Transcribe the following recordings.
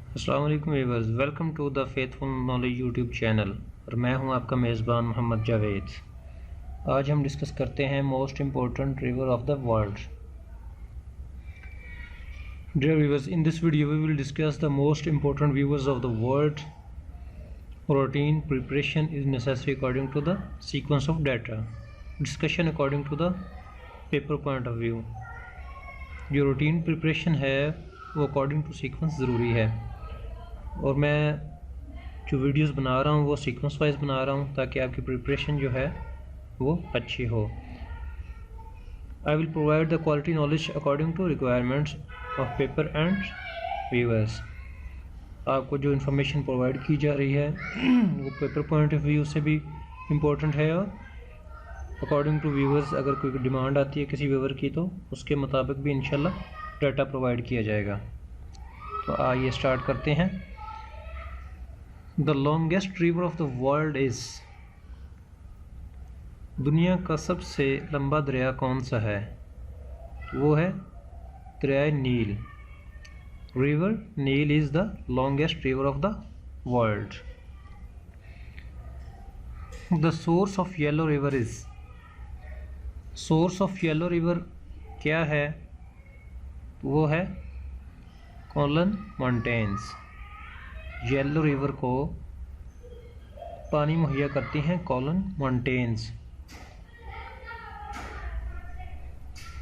अस्सलाम वालेकुम viewers, welcome to the faithful knowledge YouTube channel और मैं हूं आपका मेज़बान मोहम्मद जावेद। आज हम डिस्कस करते हैं most important river of the world. Dear viewers, in this video we will discuss the most important rivers of the world. Routine preparation is necessary according to the sequence of data. Discussion according to the paper point of view. जो routine preparation है वो according to sequence ज़रूरी है और मैं जो videos बना रहा हूँ वो सीक्वेंस वाइज बना रहा हूँ ताकि आपकी प्रिपरेशन जो है वो अच्छी हो। I will provide the quality knowledge according to requirements of paper and viewers. आपको जो इन्फॉर्मेशन प्रोवाइड की जा रही है वो पेपर पॉइंट ऑफ व्यू से भी इम्पोर्टेंट है और अकॉर्डिंग टू व्यूअर्स अगर कोई डिमांड आती है किसी व्यूअर की तो उसके मुताबिक भी इंशाल्लाह डाटा प्रोवाइड किया जाएगा। तो आइए स्टार्ट करते हैं। The longest river of the world is, दुनिया का सबसे लंबा दरिया कौन सा है? वो है दरिया Nile. River Nile is the longest river of the world. The source of yellow river is, source of yellow river क्या है? वो है कोलन माउंटेन्स। येलो रिवर को पानी मुहैया करती हैं colon mountains.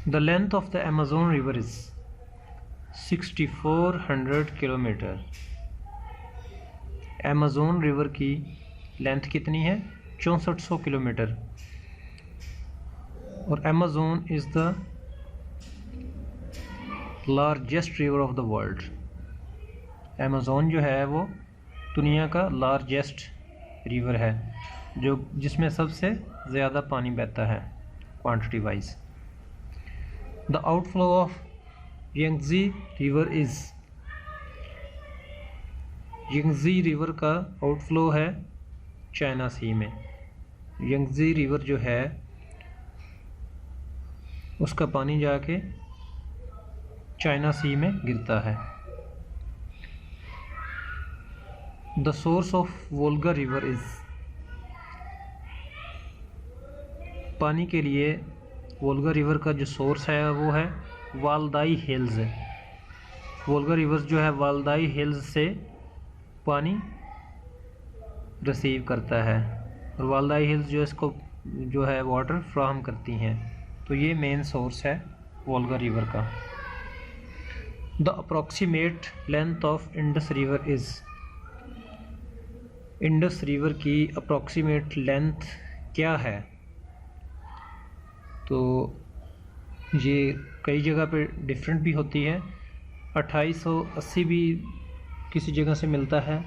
The length of the Amazon river is 6400 kilometre. Amazon river की लेंथ कितनी है? 6400 किलोमीटर। और Amazon is the largest river of the world. Amazon जो है वो दुनिया का लार्जेस्ट रिवर है जो जिसमें सबसे ज़्यादा पानी बहता है quantity wise. The outflow of Yangtze river is, Yangtze river का आउटफ्लो है चाइना सी में। यंगजी रिवर जो है उसका पानी जाके चाइना सी में गिरता है। The source of Volga river is, पानी के लिए वोल्गा रिवर का जो सोर्स है वो है वालदाई हिल्स। वोल्गा रिवर जो है वालदाई हिल्स से पानी रिसीव करता है और वालदाई हिल्स जो इसको जो है वाटर फ्राहम करती हैं। तो ये मेन सोर्स है वोल्गा रिवर का। The approximate length of Indus river is, Indus river की अप्रॉक्सीमेट लेंथ क्या है? तो ये कई जगह पे डिफरेंट भी होती है। 2880 भी किसी जगह से मिलता है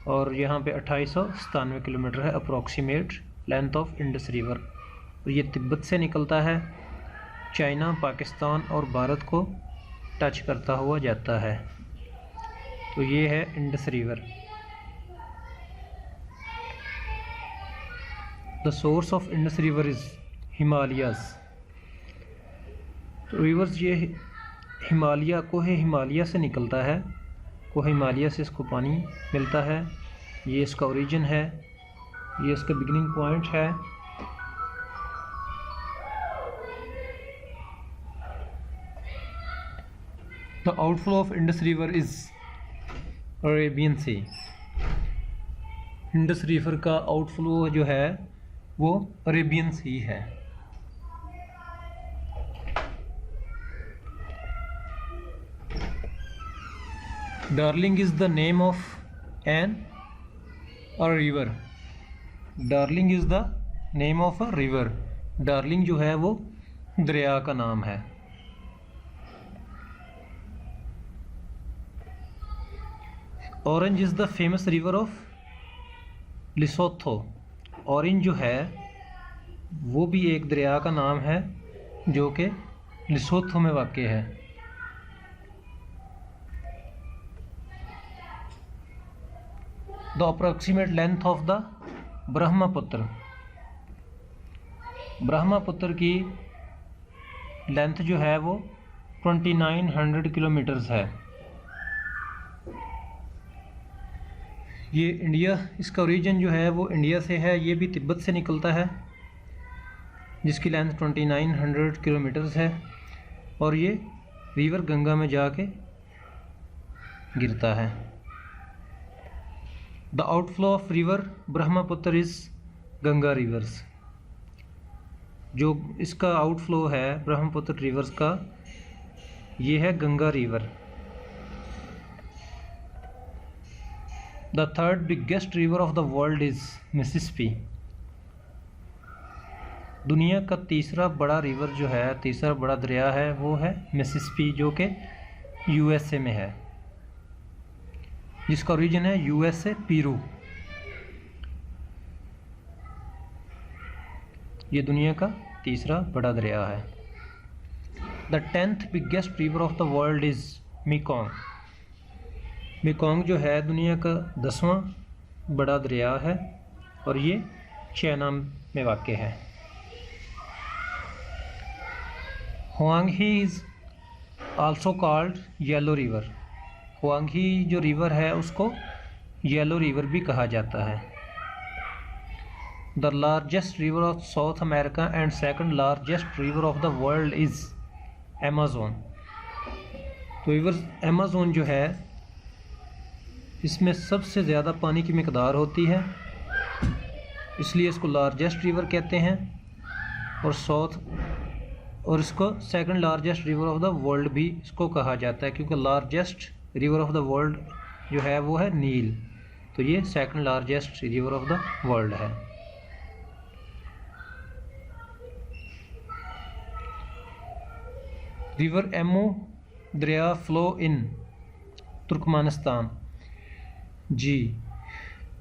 और यहाँ पे 2897 किलोमीटर है approximate length of Indus river. और ये तिब्बत से निकलता है, चाइना, पाकिस्तान और भारत को टच करता हुआ जाता है। तो ये है Indus river. The source of Indus river is Himalayas. तो रिवर्स ये हिमालय को है, हिमालय से निकलता है, को हिमालय से इसको पानी मिलता है। ये इसका ओरिजिन है, ये इसका बिगिनिंग पॉइंट है। The outflow of Indus river is Arabian sea. Indus river का आउटफ्लो जो है वो अरेबियन सी है। Darling is the name of an river. Darling is the name of a river. Darling जो है वो दरिया का नाम है। Orange is the famous river of Lesotho. Orange जो है वो भी एक दरिया का नाम है जो कि लिसोथो में वाक़ है। The approximate length of the Brahmaputra. Brahmaputra की लेंथ जो है वो 2900 किलोमीटर्स है। ये इंडिया, इसका ओरिजिन जो है वो इंडिया से है। ये भी तिब्बत से निकलता है, जिसकी लेंथ 2900 किलोमीटर्स है, और ये रिवर गंगा में जाके गिरता है। The outflow of river Brahmaputra is Ganga reverse. जो इसका आउटफ्लो है ब्रह्मपुत्र रिवर्स का, ये है Ganga river. The third biggest river of the world is Mississippi. दुनिया का तीसरा बड़ा रिवर जो है, तीसरा बड़ा दरिया है, वो है मिसिसिपी, जो कि यूएसए में है, जिसका ओरिजिन है यूएसए पेरू। ये दुनिया का तीसरा बड़ा दरिया है। The 10th biggest river of the world is Mekong. Mekong जो है दुनिया का 10वां बड़ा दरिया है, और ये चाइना में वाक़ है। Huang He is also called yellow river. Huang He जो रिवर है उसको येलो रिवर भी कहा जाता है। The largest river of south America and second largest river of the world is Amazon. तो रिवर अमेज़न जो है, इसमें सबसे ज़्यादा पानी की मिकदार होती है, इसलिए इसको लार्जेस्ट रिवर कहते हैं, और इसको second largest river of the world भी इसको कहा जाता है, क्योंकि largest river of the world जो है वो है नील, तो ये second largest river of the world है। River Amu Darya flow in Turkmenistan. जी,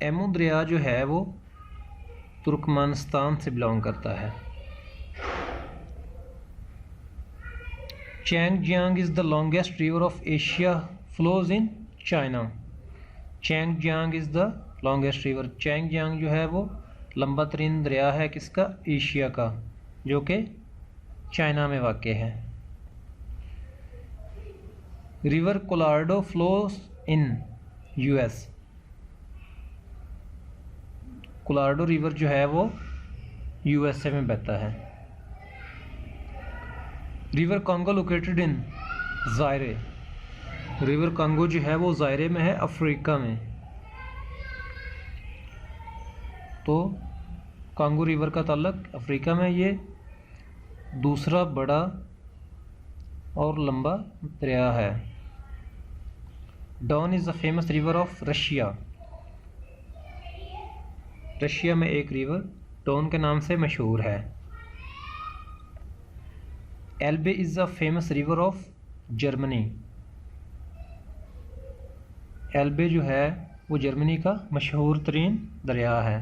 एमो दरिया जो है वो तुर्कमानिस्तान से बिलोंग करता है। Changjiang is the longest river of Asia flows in China. Changjiang is the longest river. Changjiang जो है वो लंबा तरीन दरिया है किसका? एशिया का, जो कि चाइना में वाक़ है। River Colorado flows in US. Colorado river जो है वो यूएसए में बहता है। River Congo located in Zaire. River Congo जो है वो ज़ायरे में है, अफ्रीका में। तो कांगो रिवर का ताल्लुक अफ्रीका में। ये दूसरा बड़ा और लंबा दरिया है। Don is the famous river of Russia. Russia में एक रिवर डॉन के नाम से मशहूर है। Elbe is the famous river of Germany. Elbe जो है वो जर्मनी का मशहूर तरीन दरिया है।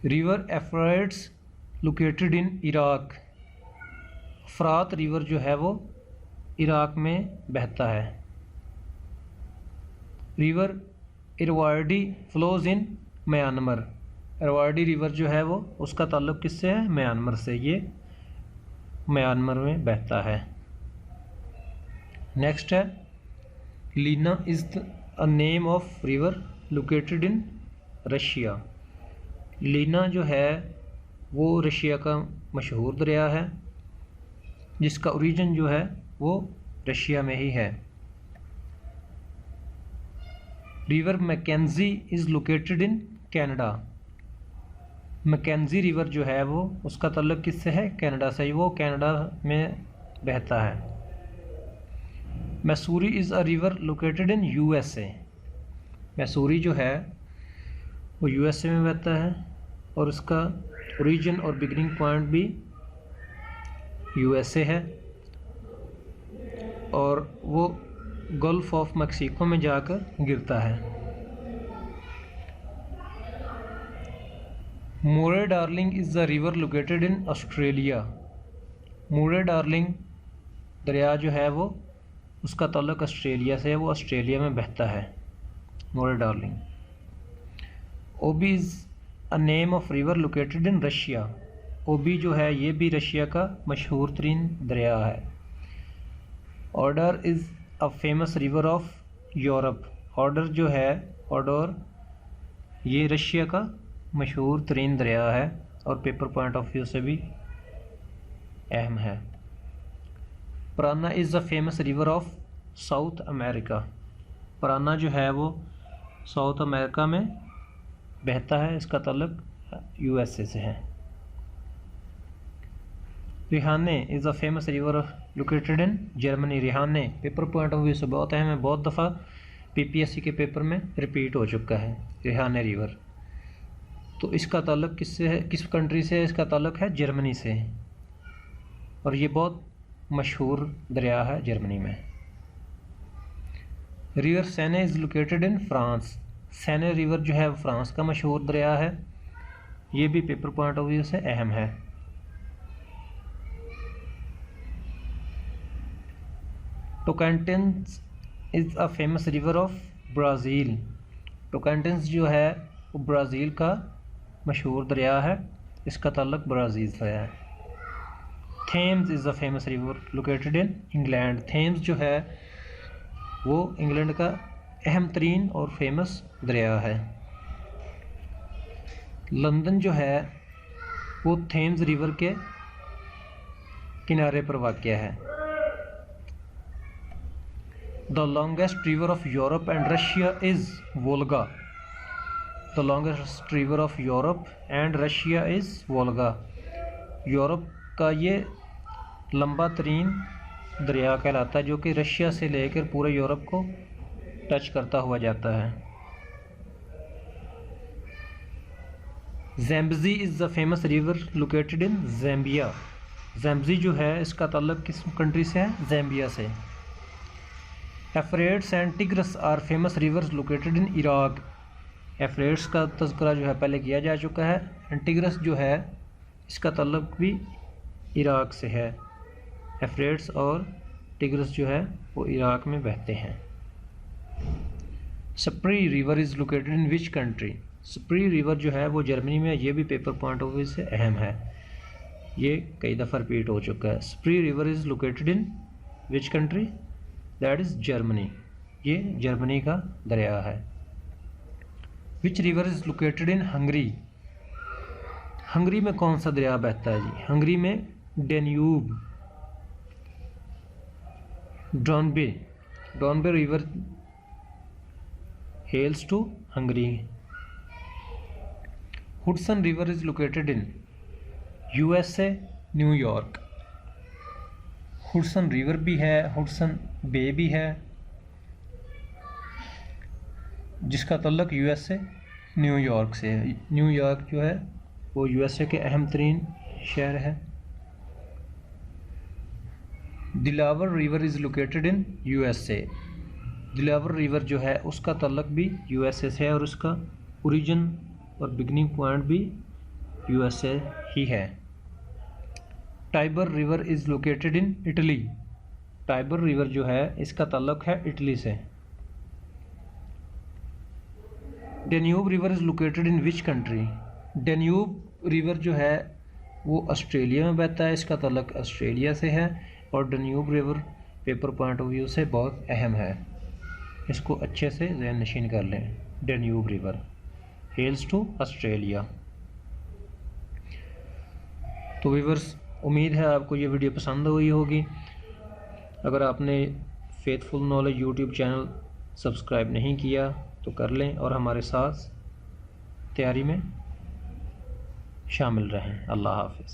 River Euphrates located in Iraq. फरात रिवर जो है वो इराक में बहता है। River Irrawaddy flows in Myanmar. Irrawaddy river जो है वो उसका ताल्लुक किससे है? म्यांमार से। ये म्यांमार में बहता है। नेक्स्ट है Lena is a name of river located in Russia. Lena जो है वो रशिया का मशहूर दरिया है, जिसका ओरिजिन जो है वो रशिया में ही है। River Mackenzie is located in Canada. Mackenzie river जो है वो उसका ताल्लुक किससे है? कनाडा से। वो कनाडा में बहता है। Missouri is a river located in USA. Missouri जो है वो यूएसए में बहता है, और उसका ओरिजिन और बिगिनिंग पॉइंट भी यूएसए है, और वो गल्फ ऑफ मैक्सिको में जाकर गिरता है। Murray Darling is the river located in Australia. Murray Darling दरिया जो है वो उसका ताल्लुक ऑस्ट्रेलिया से है, वो ऑस्ट्रेलिया में बहता है। Murray Darling. Ob is a name of river located in Russia. Ob जो है ये भी रशिया का मशहूर तरीन दरिया है। Order is a famous river of Europe. Order जो है, ऑर्डर ये रशिया का मशहूर तरीन दरिया है और पेपर पॉइंट ऑफ व्यू से भी अहम है। Parana is the famous river of south America. Parana जो है वो साउथ अमेरिका में बहता है, इसका ताल्लुक यूएसए से है। Rhine is a famous river located in Germany. Rhine paper point of view से बहुत अहम है, बहुत दफ़ा पीपीएससी के पेपर में रिपीट हो चुका है रिहाने रिवर। तो इसका ताल्लुक किससे है, किस कंट्री से है? इसका ताल्लुक है जर्मनी से, और ये बहुत मशहूर दरिया है जर्मनी में। रिवर सेने इज़ लोकेटेड इन फ्रांस। सेने रिवर जो है फ्रांस का मशहूर दरिया है, ये भी पेपर पॉइंट ऑफ व्यू से अहम है। Tocantins is a famous river of Brazil. Tocantins जो है वो ब्राज़ील का मशहूर दरिया है, इसका ताल्लुक ब्राज़ील से है। Thames is a famous river located in England. Thames जो है वो इंग्लैंड का अहम तरीन और फेमस दरिया है। लंदन जो है वो थेम्स रिवर के किनारे पर वाक़या है। The longest river of Europe and Russia is Volga. The longest river of Europe and Russia is Volga. Europe का ये लंबा तरीन दरिया कहलाता है, जो कि रशिया से लेकर पूरे यूरोप को टच करता हुआ जाता है। Zambezi is the famous river located in Zambia. Zambezi जो है इसका ताल्लुक किस कंट्री से है? ज़ैम्बिया से। Euphrates and Tigris are famous rivers located in Iraq. Euphrates का तज़किरा जो है पहले किया जा चुका है, एंड टिग्रस जो है इसका ताल्लुक भी इराक से है। एफ्रेट्स और टिग्रस जो है वो इराक में बहते हैं। स्प्री river is located in which country. स्प्री river जो है वो जर्मनी में, ये भी पेपर पॉइंट ऑफ व्यू से अहम है, ये कई दफ़ा रिपीट हो चुका है। Spree river is located in which country? That is Germany, ये जर्मनी का दरिया है। Which river is located in Hungary. Hungary में कौन सा दरिया बहता है जी? हंगरी में Danube. Danube river hails to Hungary. Hudson river is located in USA, New York. Hudson river भी है, हुडसन बे भी है, जिसका तल्लक यूएसए न्यूयॉर्क से है। न्यूयॉर्क जो है वो यूएसए के अहम तरीन शहर है। Dilawar river is located in USA. Dilawar river जो है उसका तल्लक भी यूएसए से है, और उसका ओरिजिन और बिगनिंग पॉइंट भी यूएसए ही है। Tiber river is located in Italy. Tiber river जो है इसका ताल्लुक है इटली से। Danube river is located in which country? Danube river जो है वो ऑस्ट्रेलिया में बहता है, इसका ताल्लुक ऑस्ट्रेलिया से है, और Danube river paper point of view से बहुत अहम है, इसको अच्छे से ज़हन नशीन कर लें। Danube river hails to Australia. तो व्यूअर्स, उम्मीद है आपको ये वीडियो पसंद हुई होगी। अगर आपने faithful knowledge YouTube channel subscribe नहीं किया तो कर लें, और हमारे साथ तैयारी में शामिल रहें। अल्लाह हाफ़िज़।